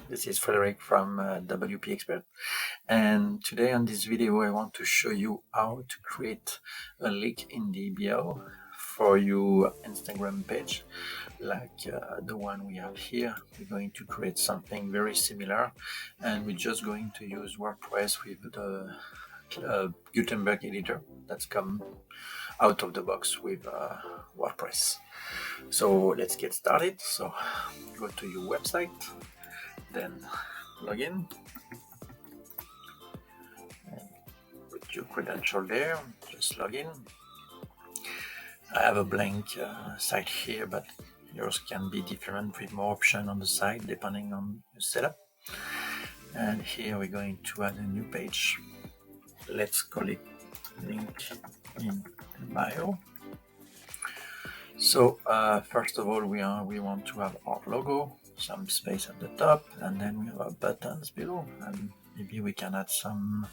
This is Frederick from WP Expert, and today on this video I want to show you how to create a link in the bio for your Instagram page like the one we have here. We're going to create something very similar, and we're just going to use WordPress with the Gutenberg editor that's come out of the box with WordPress. So let's get started. So go to your website, then log in and put your credential there. Just log in. I have a blank site here, but yours can be different with more options on the side depending on your setup. And here we're going to add a new page. Let's call it link in bio. So first of all, we want to have our logo, some space at the top, and then we have our buttons below, and maybe we can add some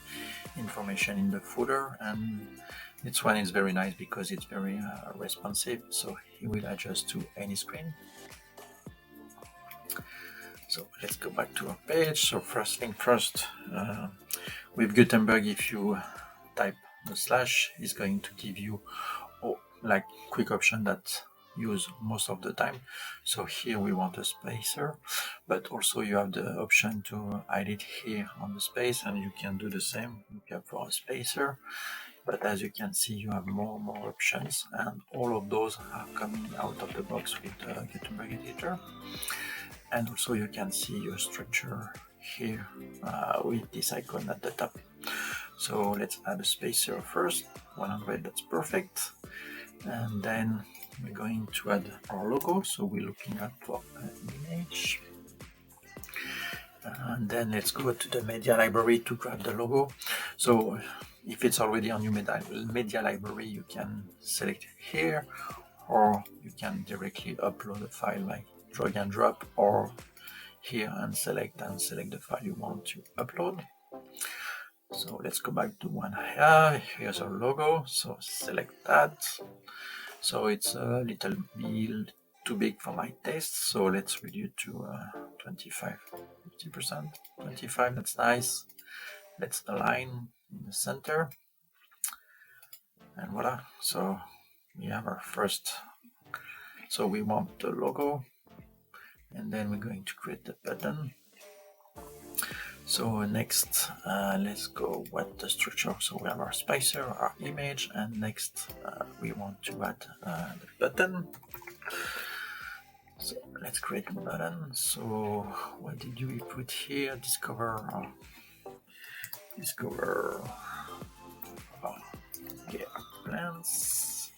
information in the footer. And this one is very nice because it's very responsive, so it will adjust to any screen. So let's go back to our page. So first thing first, with Gutenberg, if you type the slash, it's going to give you like quick option that use most of the time. So here we want a spacer, but also you have the option to hide it here on the space, and you can do the same for a spacer. But as you can see, you have more options, and all of those are coming out of the box with the Gutenberg editor. And also you can see your structure here with this icon at the top. So let's add a spacer first, 100, that's perfect. And then we're going to add our logo, so we're looking at for an image. And then let's go to the media library to grab the logo. So if it's already on your media library, you can select here, or you can directly upload a file like drag and drop, or here and select the file you want to upload. So let's go back to one here. Here's our logo, so select that. So it's a little bit too big for my taste, so let's reduce to 25, 50%, 25, that's nice. Let's align in the center, and voila. So we have our first, so we want the logo, and then we're going to create the button. So next, let's go with the structure. So we have our spacer, our image, and next we want to add the button. So let's create a button. So what did we put here? Discover plans.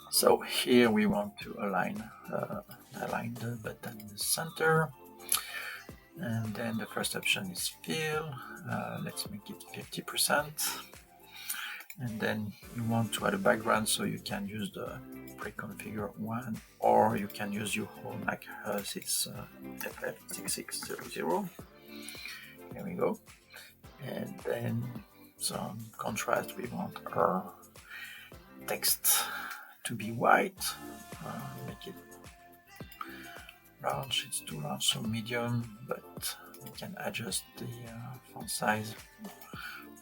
So here we want to align the button in the center. And then the first option is fill. Let's make it 50%. And then you want to add a background, so you can use the pre-configured one, or you can use your own, like it's FF6600. Here we go. And then some contrast. We want our text to be white. Make it large, it's too large, so medium, but we can adjust the font size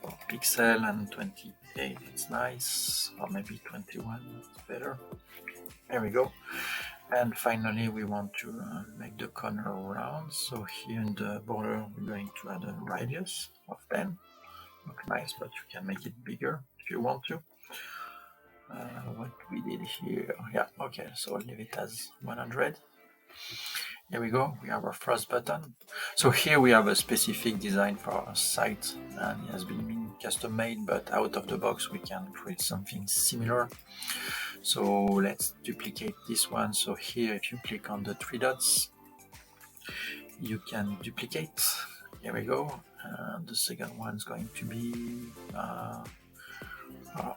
for pixel, and 28, it's nice, or maybe 21, it's better. There we go. And finally we want to make the corner round, so here in the border we're going to add a radius of 10. Looks nice, but you can make it bigger if you want to. What we did here, yeah, okay, so I'll leave it as 100. Here we go, we have our first button. So here we have a specific design for our site, and it has been custom made, but out of the box we can create something similar. So let's duplicate this one. So here, if you click on the three dots, you can duplicate. Here we go. The second one is going to be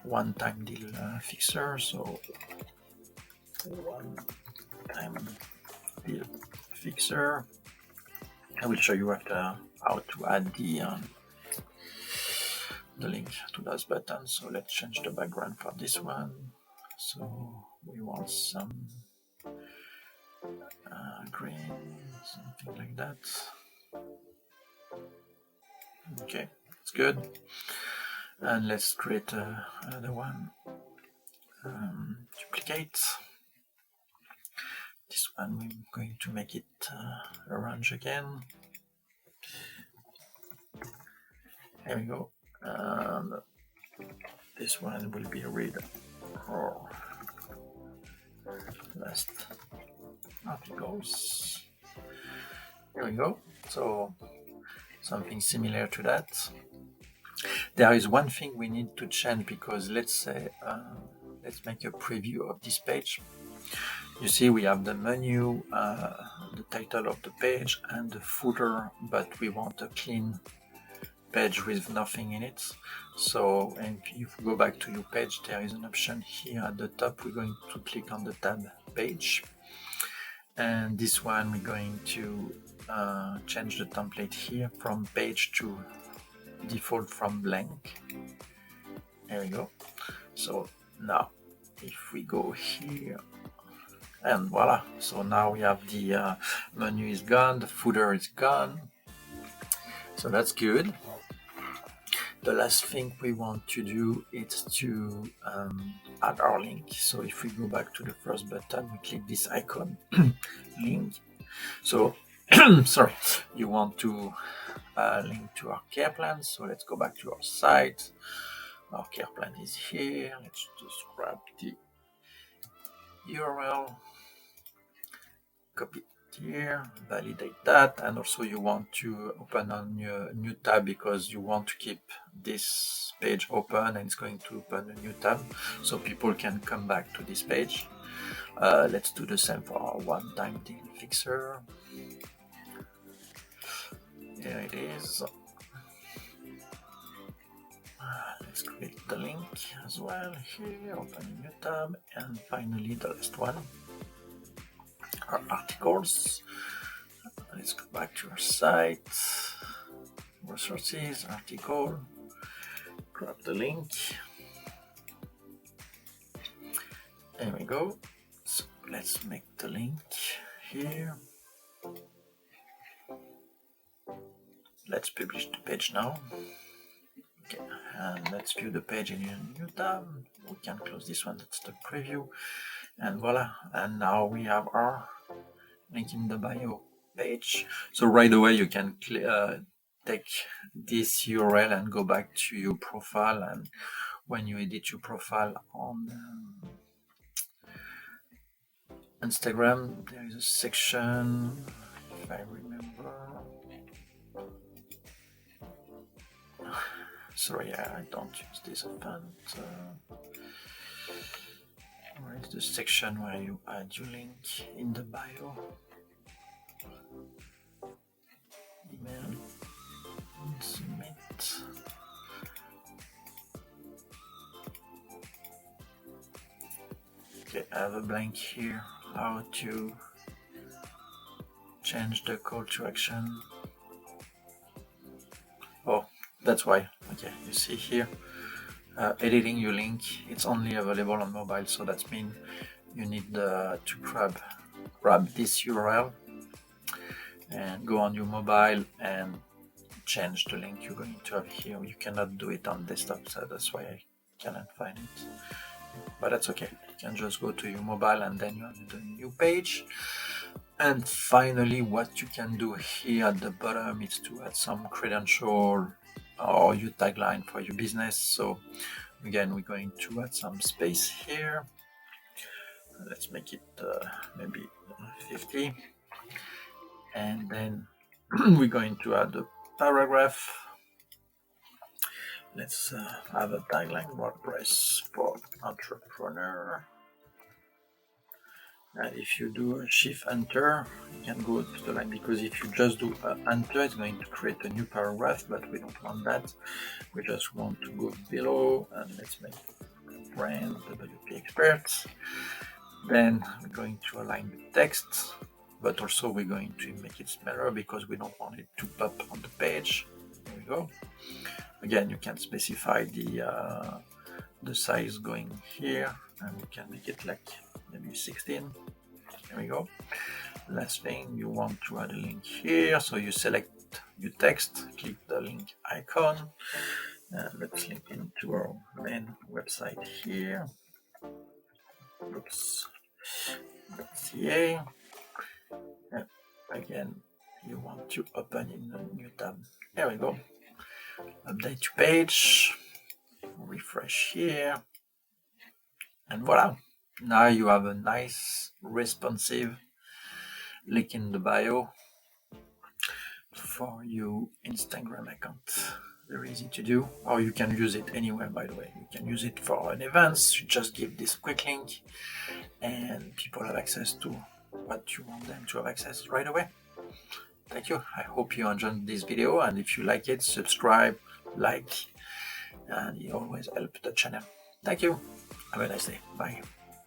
one-time deal fixer. So one-time deal fixer. I will show you after how to add the link to those buttons. So let's change the background for this one. So we want some green, something like that. Okay, it's good. And let's create another one. Duplicate. This one we're going to make it orange again. There we go. And this one will be red or last articles. Here we go. So something similar to that. There is one thing we need to change, because let's say let's make a preview of this page. You see we have the menu, the title of the page and the footer, but we want a clean page with nothing in it. So if you go back to your page, there is an option here at the top. We're going to click on the tab page, and this one we're going to change the template here from page to default from blank. There we go. So now if we go here, and voila, so now we have the menu is gone, the footer is gone, so that's good. The last thing we want to do is to add our link. So if we go back to the first button, we click this icon, link. So sorry, you want to link to our care plan. So let's go back to our site. Our care plan is here. Let's just grab the URL, copy it here, validate that, and also you want to open a new tab, because you want to keep this page open, and it's going to open a new tab so people can come back to this page. Let's do the same for our one-time deal fixer. There it is. Let's create the link as well here, open a new tab, and finally the last one, our articles. Let's go back to our site, resources, article, grab the link. There we go. So let's make the link here. Let's publish the page now. Okay, and let's view the page in a new tab. We can close this one, that's the preview, and voila. And now we have our link in the bio page. So right away you can take this URL and go back to your profile, and when you edit your profile on Instagram, there is a section, if I remember. Sorry, I don't use this font. Where is the section where you add your link in the bio? Email, submit. Okay, I have a blank here. How to change the call to action. Oh, that's why. Okay, you see here, editing your link, it's only available on mobile, so that means you need to grab this URL and go on your mobile and change the link you're going to have here. You cannot do it on desktop, so that's why I cannot find it, but that's okay. You can just go to your mobile and then you have the new page. And finally, what you can do here at the bottom is to add some credential or your tagline for your business. So again, we're going to add some space here. Let's make it maybe 50, and then we're going to add a paragraph. Let's have a tagline: WordPress for entrepreneur. And if you do a shift enter, you can go to the line, because if you just do enter, it's going to create a new paragraph, but we don't want that. We just want to go below, and let's make brand WP experts. Then we're going to align the text, but also we're going to make it smaller because we don't want it to pop on the page. There we go. Again, you can specify the size going here, and we can make it like maybe 16. There we go. Last thing, you want to add a link here, so you select your text, click the link icon, and let's link into our main website here. Oops. .ca. And again, you want to open in a new tab. There we go. Update your page, refresh here, and voila. Now you have a nice, responsive link in the bio for your Instagram account. Very easy to do, or you can use it anywhere, by the way. You can use it for an event. You just give this quick link and people have access to what you want them to have access right away. Thank you. I hope you enjoyed this video, and if you like it, subscribe, like, and it always helps the channel. Thank you. Have a nice day. Bye.